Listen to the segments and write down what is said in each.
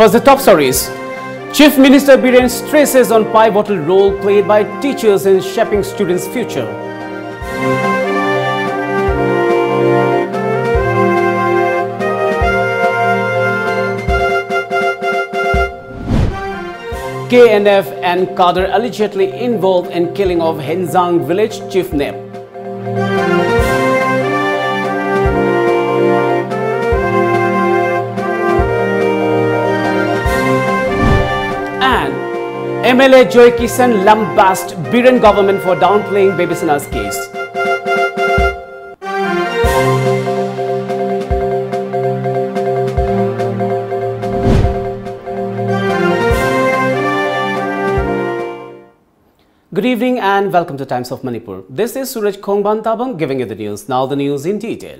First, the top stories. Chief Minister Biren stresses on pivotal role played by teachers in shaping students' future. KNF and Kader allegedly involved in killing of Henzang village chief Nep. And MLA Joy Kisan lambasted Biren government for downplaying Babysana's case. Good evening and welcome to Times of Manipur. This is Suraj Khongban giving you the news. Now the news in detail.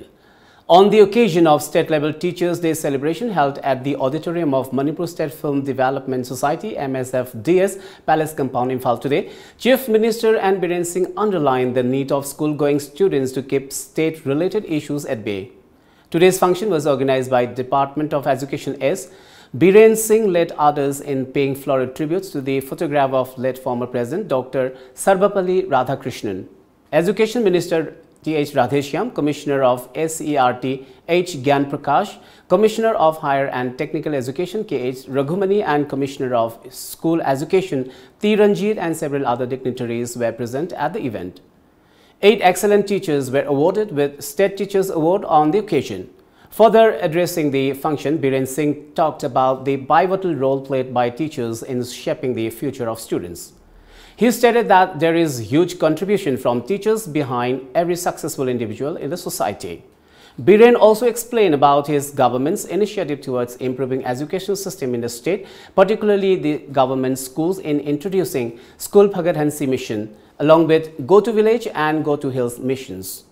On the occasion of State-level Teachers' Day celebration held at the auditorium of Manipur State Film Development Society MSFDS Palace Compound Imphal today, Chief Minister and Biren Singh underlined the need of school-going students to keep state-related issues at bay. Today's function was organized by Department of Education S. Biren Singh led others in paying floral tributes to the photograph of late former President Dr. Sarvapalli Radhakrishnan. Education Minister T.H. Radheshyam, Commissioner of SERT H. Gyan Prakash, Commissioner of Higher and Technical Education K.H. Raghumani and Commissioner of School Education T. Ranjit and several other dignitaries were present at the event. 8 excellent teachers were awarded with State Teachers Award on the occasion. Further addressing the function, Biren Singh talked about the pivotal role played by teachers in shaping the future of students. He stated that there is huge contribution from teachers behind every successful individual in the society. Biren also explained about his government's initiative towards improving education system in the state, particularly the government schools in introducing School Bhagat Hansi mission, along with Go to Village and Go to Hills missions.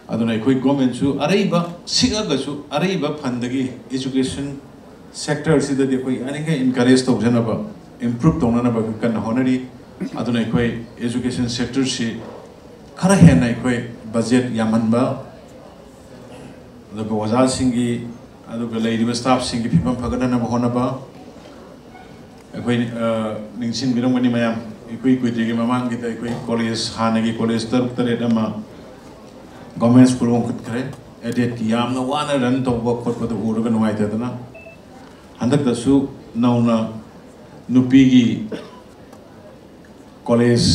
aduna ekoi government su araiba sigaga su araiba phandagi education sector sida de koi aninga encourage tawjanaba improve tonanaba kan honari aduna ekoi education sector si khara hena ekoi budget yamanba aduga waja singi aduga leiriba staff singi phibam phaganana honaba ekoi ningsin birongani mayam ekoi kuidigi mamang gita ekoi college hanagi college taruk ama government school won't create edit yamna wana run to work for the urban white adana handak the su nauna nupigi college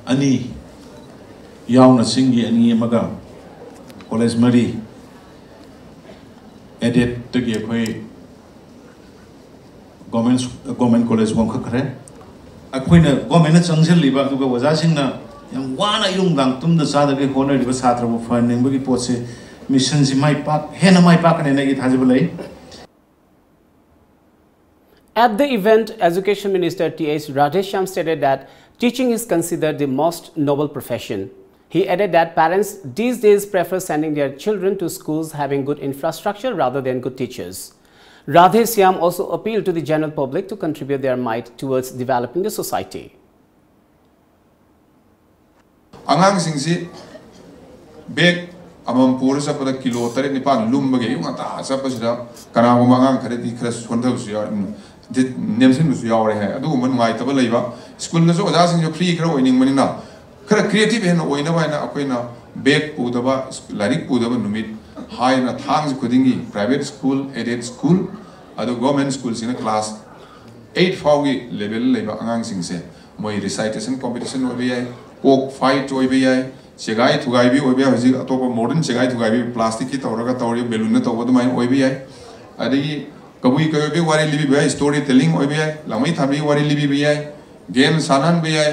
ani yauna singi ani maga college mari edit to give away government college won't create a queen of government junction liba to go was asking now wana yung dang tum da sada ke honor di basatra bu funding bu ki pose mission ji mai pak hena mai pak ne gi thajibulai. At the event, Education Minister T.H. Radheshyam stated that teaching is considered the most noble profession. He added that parents these days prefer sending their children to schools having good infrastructure rather than good teachers. Radheshyam also appealed to the general public to contribute their might towards developing the society. Angang singsi bag amam pura sa pada kilo tari nipan lumbage yung ata sa pasira kana ko mangang kare di kras sonda usiya nemsin usiya ore hai adu man ngai tabal leiba school na so aja sing jo free kra oining manina kara creative hen oina ba na akoina bag pudaba larik pudaba numit hai na thangs kudingi private school aided school adu government school sina class 8 fawi level leiba angang singse moi recitation competition obi ai walk fight oibe yai segai thugai bi oibe haji atopa modern segai thugai bi plastic ki tawraga tawri balloon na tawba mai oibe yai adi kabui kabe wari libi bi story telling oibe yai lamai thabi wari libi bi yai game sanan bi yai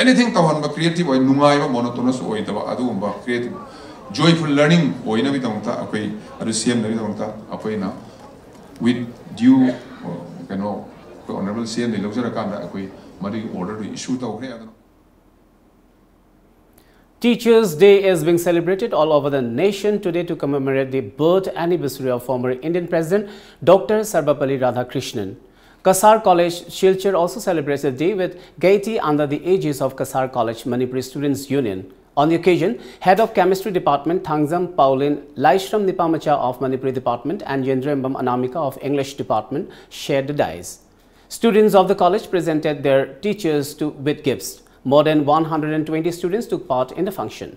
anything tawhan ba creative oi nungai ba monotonous oi taba adu ba creative joyful learning oina bi tamta akoi adu cm na bi tamta akoi na with due honorable cm ni lojara kamra akoi mari order to issue tawre adu. Teachers' Day is being celebrated all over the nation today to commemorate the birth anniversary of former Indian President Dr. Sarvapalli Radhakrishnan. Kasar College, Shilchar also celebrates the day with gaiety under the aegis of Kasar College Manipuri Students' Union. On the occasion, Head of Chemistry Department Thangzam Pauline Laishram Nipamacha of Manipuri Department and Yendrembam Anamika of English Department shared the dice. Students of the college presented their teachers with gifts. More than 120 students took part in the function.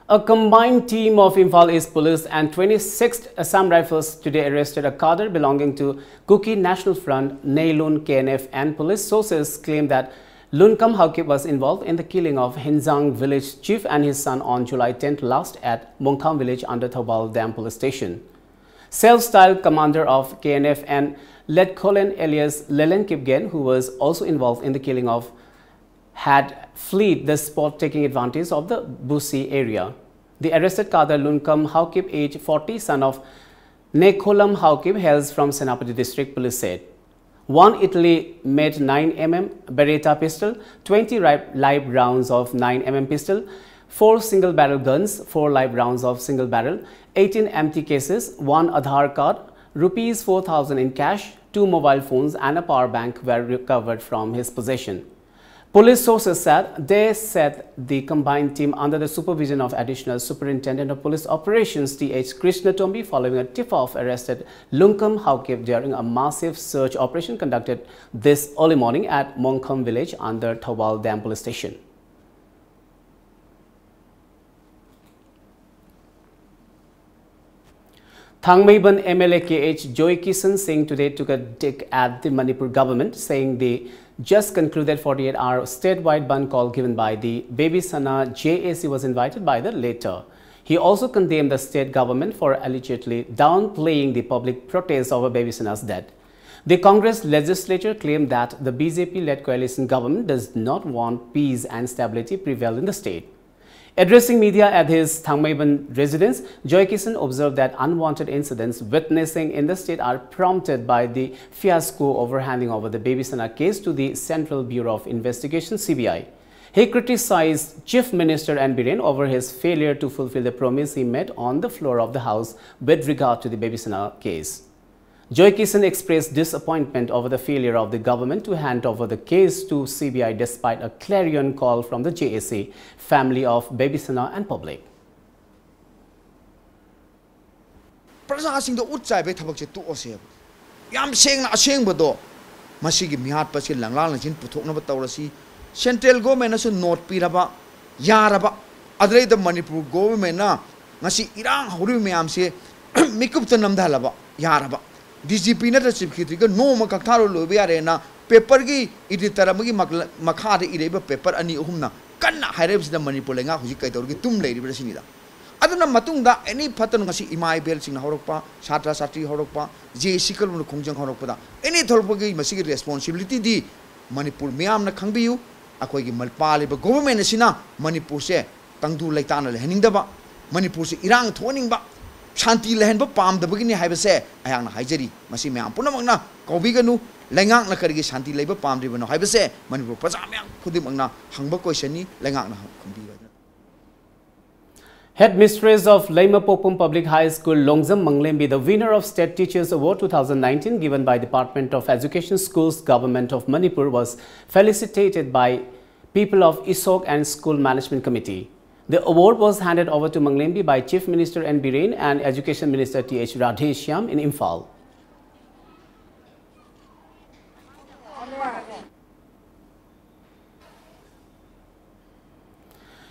A combined team of Imphal East Police and 26th Assam Rifles today arrested a cadre belonging to Kuki National Front, Neilun KNF, and police sources claim that Lunkam Haukip was involved in the killing of Hinzang village chief and his son on July 10th last at Mongkham village under Thobal Dam police station. Self-styled commander of KNF and Ledkolen alias Lelen Kipgen, who was also involved in the killing of, had fled the spot taking advantage of the Busi area. The arrested cadre Lunkam Haukip, age 40, son of Nekholam Haukip, hails from Senapati district, police said. One Italy-made 9mm Beretta pistol, 20 live rounds of 9mm pistol, 4 single-barrel guns, 4 live rounds of single-barrel, 18 empty cases, 1 Aadhaar card, rupees 4,000 in cash, 2 mobile phones and a power bank were recovered from his possession. Police sources said they set the combined team under the supervision of Additional Superintendent of Police Operations T.H. Krishna Tombi following a tip-off arrested Lunkam Haukip during a massive search operation conducted this early morning at Mongkham village under Thobal Dam police station. Thangmeiban MLA KH Joy Kisan Singh today took a dig at the Manipur government, saying they just concluded 48-hour statewide ban call given by the Baby Sana JAC was invited by the latter. He also condemned the state government for allegedly downplaying the public protest over Baby Sana's death. The Congress legislature claimed that the BJP-led coalition government does not want peace and stability prevail in the state. Addressing media at his Thangmeiban residence, Joy Kisan observed that unwanted incidents witnessing in the state are prompted by the fiasco over handing over the Baby Sana case to the Central Bureau of Investigation (CBI). He criticized Chief Minister N. Biren over his failure to fulfill the promise he made on the floor of the House with regard to the Baby Sana case. Joy Kisan expressed disappointment over the failure of the government to hand over the case to CBI despite a clarion call from the JAC, family of Baby Sana and public. Prasasing the Utsai Betabak to Oseb. Yam saying a shame bedo. Masigi Mihat Pasil Langlan in Putokna Taurasi. Central government as a North Piraba, Yaraba, Adre the Manipur government na. Nasi Irang Hurimiam say, Mikuptanam Dalaba, Yaraba. DGP na chief secretary no makaktaro lobe arena paper gi iditaramagi makhade ireba paper ani uhumna kanna hairebs da Manipur lenga huji kai torgi tum leiri brasinida aduna matungda any patan ngasi imai bel sing horokpa satra satri horokpa je sikal mun khongjang horokpa da any thorpagi masigi responsibility di Manipur miam na khangbiu akoi gi malpali ba government asina Manipur se tangdu laitana le heningdaba Manipur se irang thoning ba Shanti lehen ba pam da begini hai ba se ayang na haijari masi me ampuna magna kobiganu lengang na karigi shanti leba pam ri bano hai ba se Manipur praja myang khudim magna hangba question ni lengang na khumbi ba. Headmistress of Lamjingbatomtv Public High School Longzam Manglembi, the winner of State Teachers Award 2019 given by Department of Education Schools Government of Manipur, was felicitated by people of ISOC and School Management Committee. The award was handed over to Manglembi by Chief Minister N. Biren and Education Minister T.H. Radheshyam in Imphal.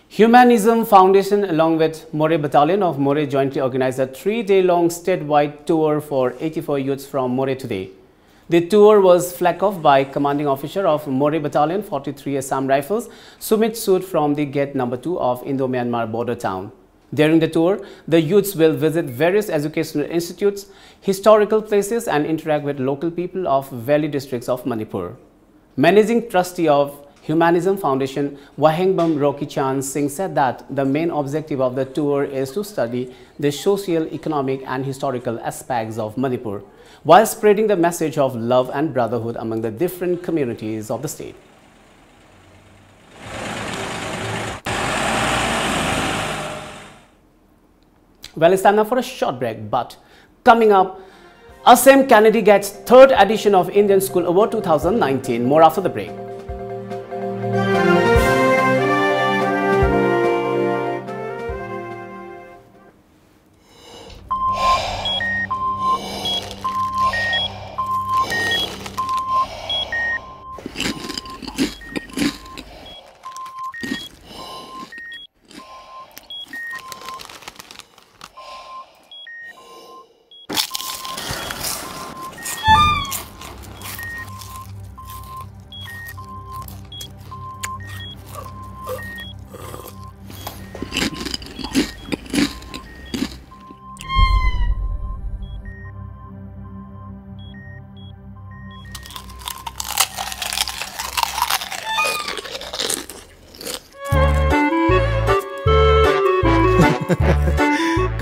Humanism Foundation along with More Battalion of More jointly organized a 3-day-long statewide tour for 84 youths from More today. The tour was flagged off by Commanding Officer of More Battalion 43 Assam Rifles, Sumit Sood from the Gate No. 2 of Indo-Myanmar border town. During the tour, the youths will visit various educational institutes, historical places and interact with local people of valley districts of Manipur. Managing Trustee of Humanism Foundation Wahengbam Roki Chan Singh said that the main objective of the tour is to study the social, economic and historical aspects of Manipur, while spreading the message of love and brotherhood among the different communities of the state. Well, it's time now for a short break, but coming up, Assam Kennedy gets 3rd edition of Indian School Award 2019. More after the break.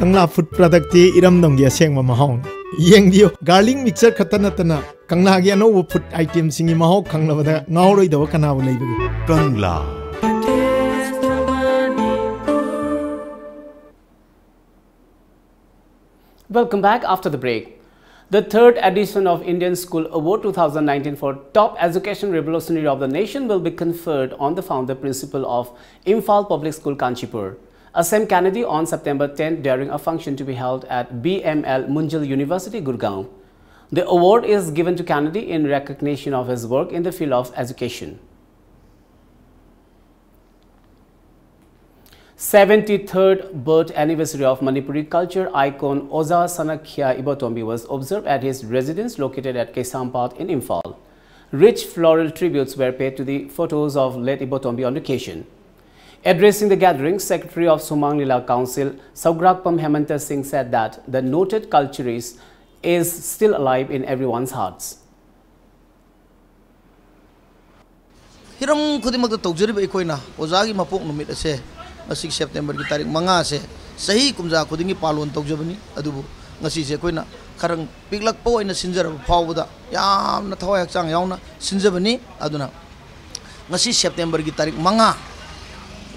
Kangla food product ti iram dong dia seng ma mahong yeng dio garlic mixer khatan natana kangla gi ano food item singi mahok khangla bada ngauroi do kana ulai bu kangla. Welcome back after the break. The 3rd edition of Indian School Award 2019 for Top Education Revolutionary of the Nation will be conferred on the founder principal of Imphal Public School, Kanchipur, Assam Kennedy, on September 10 during a function to be held at BML Munjal University, Gurgaon. The award is given to Kennedy in recognition of his work in the field of education. 73rd birth anniversary of Manipuri culture icon Oza Sanakia Ibotombi was observed at his residence located at Kesampat in Imphal. Rich floral tributes were paid to the photos of late Ibotombi on occasion. Addressing the gathering, Secretary of Sumang Lila Council Saugrakpam Hemanta Singh said that the noted culturist is still alive in everyone's hearts. Hiram khudimak tawjari ba ikoina ozagi mapok numit ase ngasi September ki tarik manga se sahi kumja khudingi palon tawjabani adubu ngasi se koina karang piglak po ina sinjar phawda yamna thawai hakchang yauna sinjabani aduna ngasi September ki tarik manga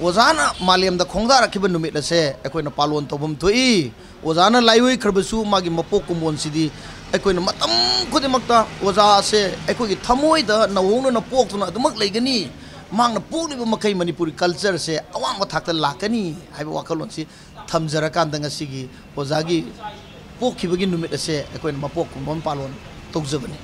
ozana malem da khongda rakhiba numit ase ekoina palon tawbam thoi ozana laiwei kharbsu magi mapok kumon sidi ekoina matam khudimakta oza se ekoi thamoi da nawong na poktuna adumak leigani mang na puli ba makai Manipuri culture se awang ma thakta lakani haiba wakalon si thamjara kan da ngasigi ozagi pokhibagi numit ase ekoina mapok kumon palon tawjabani.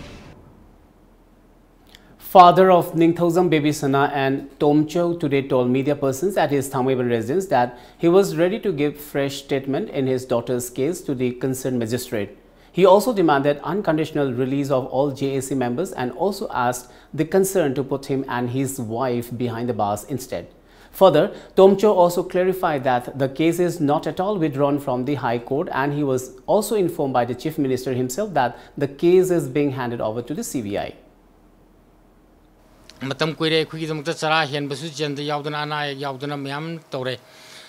Father of Ningthozam Baby Sana and Tomcho today told media persons at his Thamaiban residence that he was ready to give fresh statement in his daughter's case to the concerned magistrate. He also demanded unconditional release of all JAC members and also asked the concerned to put him and his wife behind the bars instead. Further, Tomcho also clarified that the case is not at all withdrawn from the High Court, and he was also informed by the Chief Minister himself that the case is being handed over to the CBI. Matam kuire kuki damukta chara hen basu jenda yaudana ana yaudana myam tore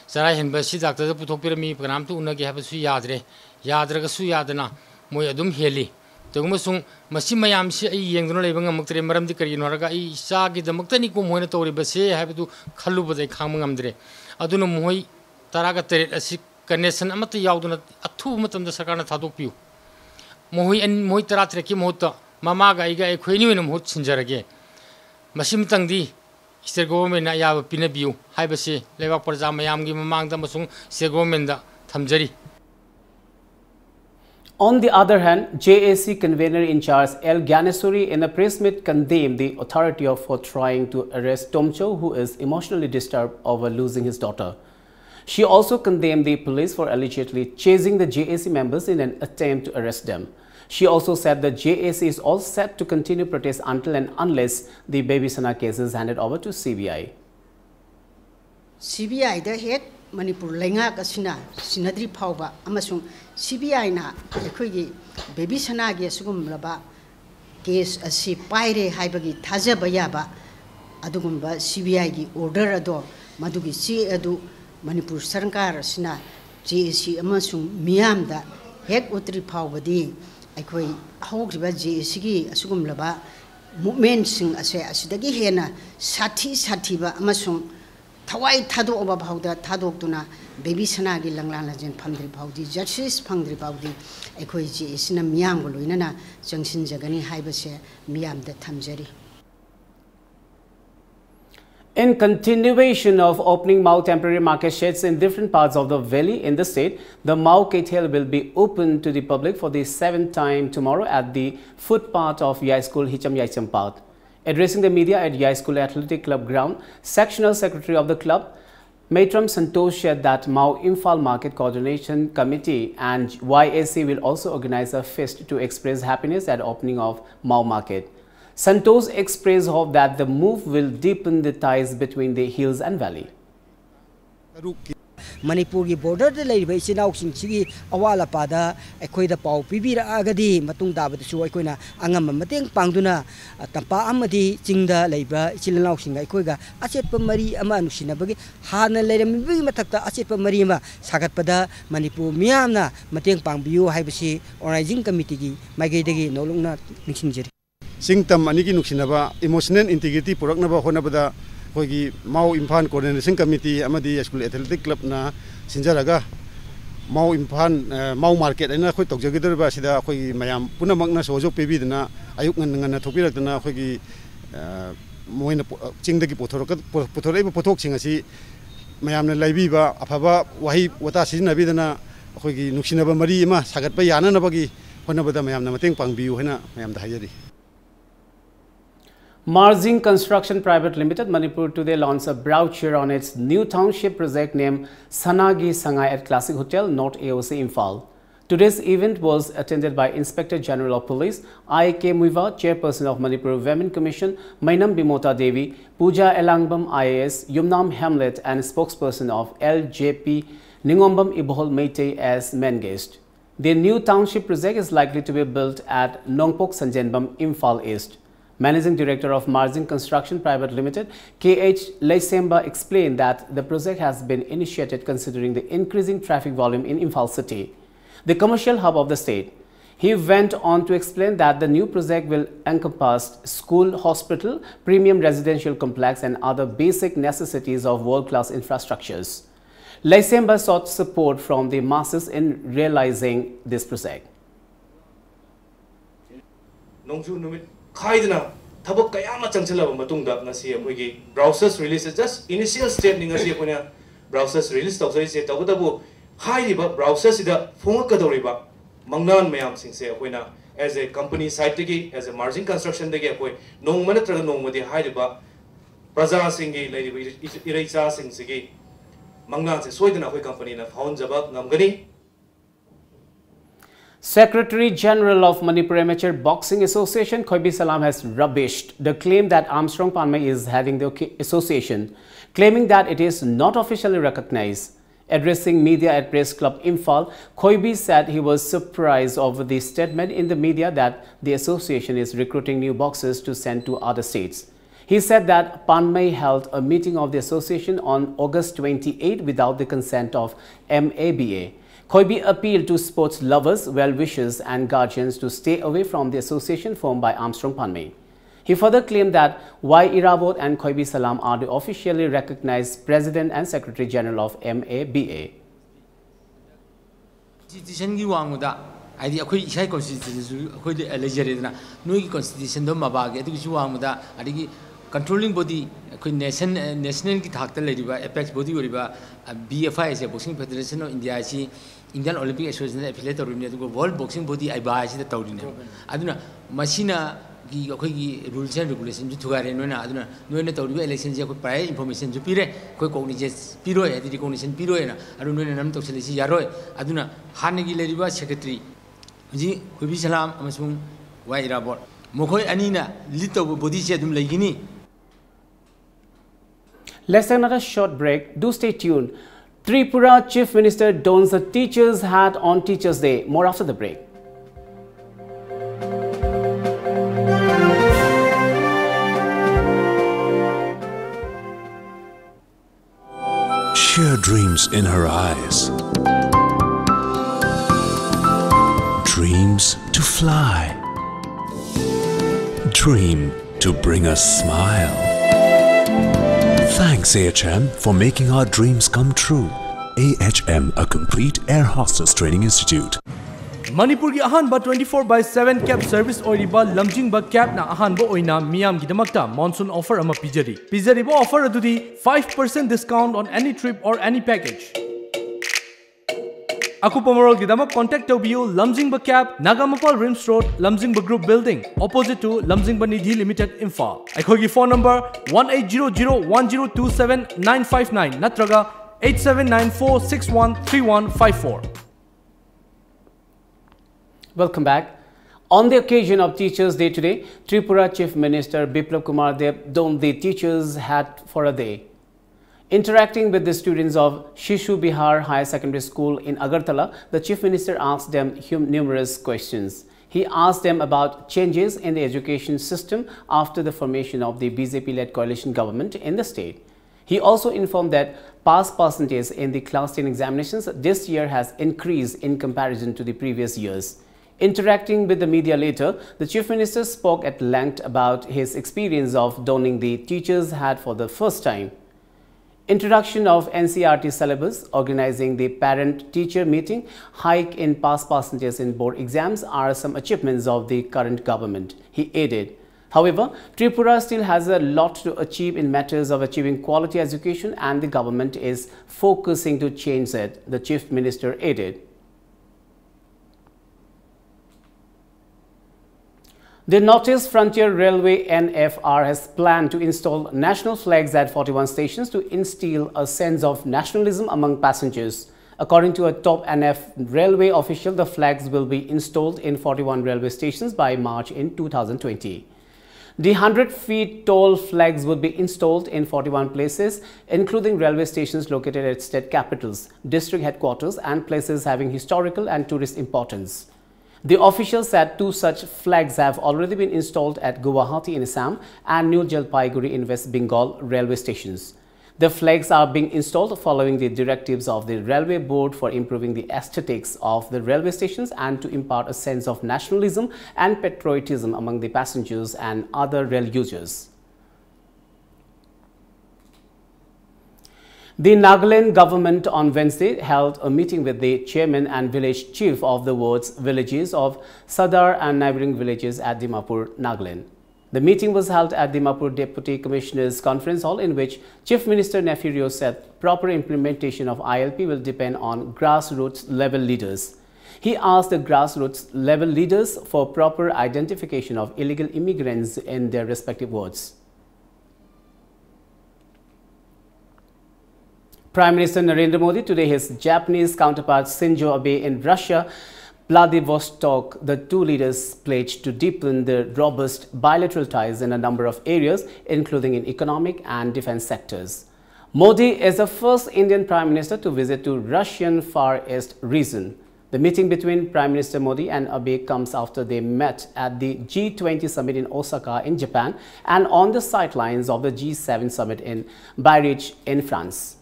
chara hen basi doctor da puthopira mi program tu unagi habasu yadre yadraga su yadana moi adum heli tuguma sung masi mayam si ai yengduna lebanga muktre maram di kari noraga ai sa gi damukta ni ko moina tore base habatu khallu badai kham ngamdre aduna moi taraga tere asi connection amata yaudana athu matam da sarkar na thadok piu moi tara tre ki mohta mama ga iga e khoini wenum hot sinjarage Masim tangdi state government na yaba pinabiu haibase lebak parja mayam gi mamangda masung state government da thamjari. On the other hand, JAC convener in charge L. Gyaneswari in a press meet condemned the authority for trying to arrest Tomcho, who is emotionally disturbed over losing his daughter. She also condemned the police for allegedly chasing the JAC members in an attempt to arrest them. She also said the JAC is all set to continue protest until and unless the Baby Sana case is handed over to CBI. CBI the head Manipur lenga kasina sinadri phawba amasung CBI na ekhoigi Baby Sana ge sugum laba case asi paire haibagi thajaba yaba adugumba CBI gi order ado madugi si adu Manipur Sarkar asina JSC amasung miyamda hek utri phawbadi aikoi hawgriba JSC gi asugumlaba movement sing ase asidagi hena sathi ba amasung thawai thado oba phawda thadokduna baby sana gi langlang lajen phamdri phawdi justice phangdri phawdi aikoi JSC na miyam goloinana jangsin jagani haibase miyamda thamjari. In continuation of opening Mau temporary market sheds in different parts of the valley in the state, the Mau Kethiel will be open to the public for the 7th time tomorrow at the footpath of Yai School Hicham Yaicham Path. Addressing the media at Yai School Athletic Club ground, Sectional Secretary of the club, Matram Santosh, said that Mau Imphal Market Coordination Committee and YAC will also organize a feast to express happiness at opening of Mau Market. Santosh expressed hope that the move will deepen the ties between the hills and valley. Manipur ki border de leiba isinau sing sigi awala pada ekoi da pau pibira agadi matung da batu ekoi na angam mateng pangduna tampa amadi chingda leiba isinau sing ekoi ga achet pamari ama anusina bagi hana leirami bi matakta achet pamari ma sagat pada Manipur miyamna mateng pangbiu haibasi organizing committee gi magai degi nolongna ningsingjeri Singtam aniki nuksinaba emotional integrity puraknaba honabada hogi Mau Imphal Coordination Committee amadi School Athletic Club na sinjaraga Mau Imphal Mau Market aina khoi tokjagidrba sida khoi mayam punamakna sojok pebidna ayuk ngan thopirakna khogi moina chingdagi pothorai pothok singasi mayamna laibiba afaba wahi wata sizinabidna khogi nuksinaba mari ma sagatpa yana nabagi honabada mayamna mateng pangbiu hena mayamda hayari. Marjing Construction Private Limited Manipur today launched a brochure on its new township project named Sanagi Sangai at Classic Hotel, North AOC Imphal. Today's event was attended by Inspector General of Police I.K. Muiva, Chairperson of Manipur Women Commission Mainam Bimota Devi, Pooja Elangbam IAS, Yumnam Hamlet and spokesperson of LJP Ningombam Ibohol Meitei as main guest. The new township project is likely to be built at Nongpok Sanjenbam, Imphal East. Managing Director of Marjing Construction Private Limited, K.H. Leisemba, explained that the project has been initiated considering the increasing traffic volume in Imphal city, the commercial hub of the state. He went on to explain that the new project will encompass school, hospital, premium residential complex and other basic necessities of world-class infrastructures. Leisemba sought support from the masses in realizing this project. Kaidna tabak kayama changchala matungda ngasi akoigi browsers release just initial step ni ngasi akoina browsers release tawsai se tawdabu hairiba browsers ida phonga kadoriba mangnan mayam singse akoina as a company side tegi as a Marjing Construction tegi akoi nongma natraga nongmadi hairiba praja singi leiriba iraicha singsigi mangnan se soidana akoi company na faunjaba ngamgani. Secretary General of Manipur Amateur Boxing Association Khoibi Salam has rubbished the claim that Armstrong Panmay is heading the association, claiming that it is not officially recognized. Addressing media at Press Club Imphal, Khoibi said he was surprised over the statement in the media that the association is recruiting new boxers to send to other states. He said that Panmay held a meeting of the association on August 28 without the consent of MABA. Khoibi appealed to sports lovers, well-wishers and guardians to stay away from the association formed by Armstrong Panmay. He further claimed that Y. Irabot and Khoibi Salam are the officially recognized President and Secretary General of MABA. Constitution ki wangda adi akhoi isai constitution akhoi de elegere na noi constitution do mabage adu ki wangda adi controlling body akhoi national ki thakta leriba apex body oriba BFI as a Boxing Federation of India si Indian Olympic Association affiliate orine adu World Boxing Body IBA si ta tawrine aduna machina ki akhoi ki rules and regulations ju thugare noina aduna noina tawriba election ji akhoi prior information ju pire akhoi cognizance piro adi recognition piro na adu noina nam tokseli si yaroi aduna hanagi leriba secretary ji Khoibi Salam amasung Y Irabot mokhoi anina lead to body si adum laigini. Let's take another short break. Do stay tuned. Tripura Chief Minister dons the teacher's hat on Teachers' Day. More after the break. sheer dreams in her eyes. Dreams to fly. Dream to bring a smile. Thanks AHM for making our dreams come true. AHM, a complete air hostess training institute. Manipuri ahanba 24/7 cab service oiriba lamjingba cab na ahanba oina miyam gidamakta monsoon offer ama pijari. Pijariba offer adudi 5% discount on any trip or any package. Akupamarol gidamak contact tobiu Lamjingba Cab, Nagamapal Rims Road, Lamjingba Group Building, opposite to Lamjingba Nidhi Limited Imphal. Aikogi phone number 1800-1027-959 natraga 8794613154. Welcome back. On the occasion of Teachers' Day today, Tripura Chief Minister Biplab Kumar Deb donned the teachers' hat for a day. Interacting with the students of Shishu Bihar Higher Secondary School in Agartala, the Chief Minister asked them numerous questions. He asked them about changes in the education system after the formation of the BJP-led coalition government in the state. He also informed that pass percentage in the Class 10 examinations this year has increased in comparison to the previous years. Interacting with the media later, the Chief Minister spoke at length about his experience of donning the teacher's hat for the first time. Introduction of NCERT syllabus, organizing the parent-teacher meeting, hike in pass percentages in board exams are some achievements of the current government, he added. However, Tripura still has a lot to achieve in matters of achieving quality education and the government is focusing to change that, the Chief Minister added. The Northeast Frontier Railway NFR has planned to install national flags at 41 stations to instill a sense of nationalism among passengers. According to a top NF railway official, the flags will be installed in 41 railway stations by March in 2020. The 100 feet tall flags would be installed in 41 places, including railway stations located at state capitals, district headquarters and places having historical and tourist importance. The official said 2 such flags have already been installed at Guwahati in Assam and New Jalpaiguri in West Bengal railway stations. The flags are being installed following the directives of the Railway Board for improving the aesthetics of the railway stations and to impart a sense of nationalism and patriotism among the passengers and other rail users. The Nagaland government on Wednesday held a meeting with the chairman and village chief of the ward's villages of Sadar and neighboring villages at Dimapur, Nagaland. The meeting was held at Dimapur Deputy Commissioners Conference Hall, in which Chief Minister Nefirio said proper implementation of ILP will depend on grassroots level leaders. He asked the grassroots level leaders for proper identification of illegal immigrants in their respective wards. Prime Minister Narendra Modi today his Japanese counterpart Shinzo Abe in Russia, Vladivostok. The two leaders pledged to deepen the robust bilateral ties in a number of areas, including in economic and defense sectors. Modi is the first Indian Prime Minister to visit to Russian Far East region. The meeting between Prime Minister Modi and Abe comes after they met at the G20 summit in Osaka in Japan and on the sidelines of the G7 summit in Bayreuth in France.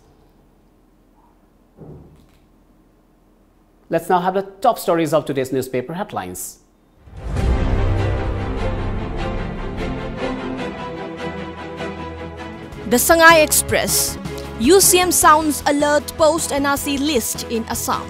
Let's now have the top stories of today's newspaper headlines. The Shanghai Express. UCM sounds alert post-NRC list in Assam.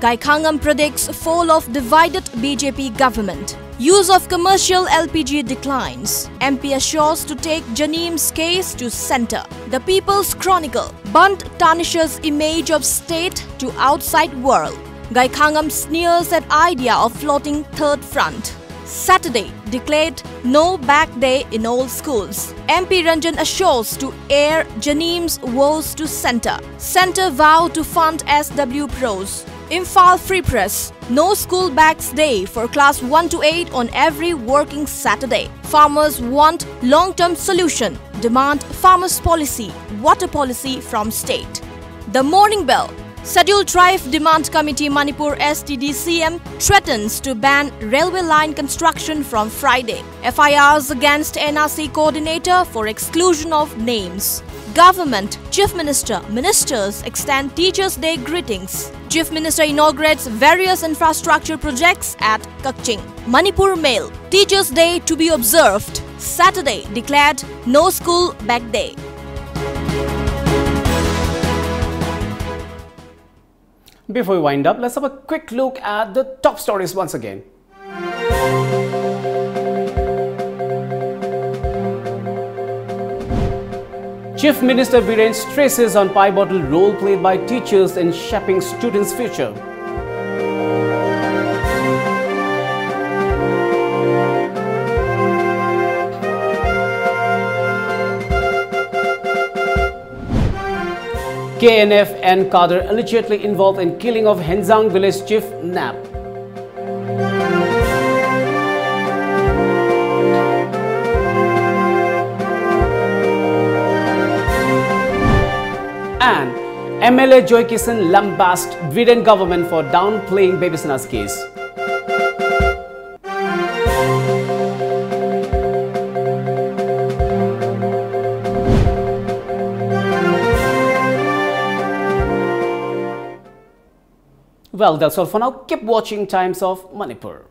Gaikhangam predicts fall of divided BJP government. Use of commercial LPG declines. MP assures to take Janim's case to centre. The People's Chronicle. Bunt tarnishes image of state to outside world. Gaikhangam sneers at idea of floating third front. Saturday declared no back day in all schools. MP Ranjan assures to air Janim's woes to centre. Centre vow to fund SW pros. Imphal Free Press. No school bags day for class 1 to 8 on every working Saturday. Farmers want long-term solution. Demand farmers policy, water policy from state. The Morning Bell. Scheduled Tribe Demand Committee Manipur STDCM threatens to ban railway line construction from Friday. FIRs against NRC coordinator for exclusion of names. Government, Chief Minister, Ministers extend Teachers' Day greetings. Chief Minister inaugurates various infrastructure projects at Kakching. Manipur Mail, Teachers' Day to be observed. Saturday declared no school back day. Before we wind up, let's have a quick look at the top stories once again. Chief Minister Viren stresses on pivotal role played by teachers in shaping students' future. KNF and Kader allegedly involved in killing of Henzang village chief Nap. And MLA Joy Kisan lambasted Viren government for downplaying Baby Sana's case. Well, that's all for now. Keep watching Times of Manipur.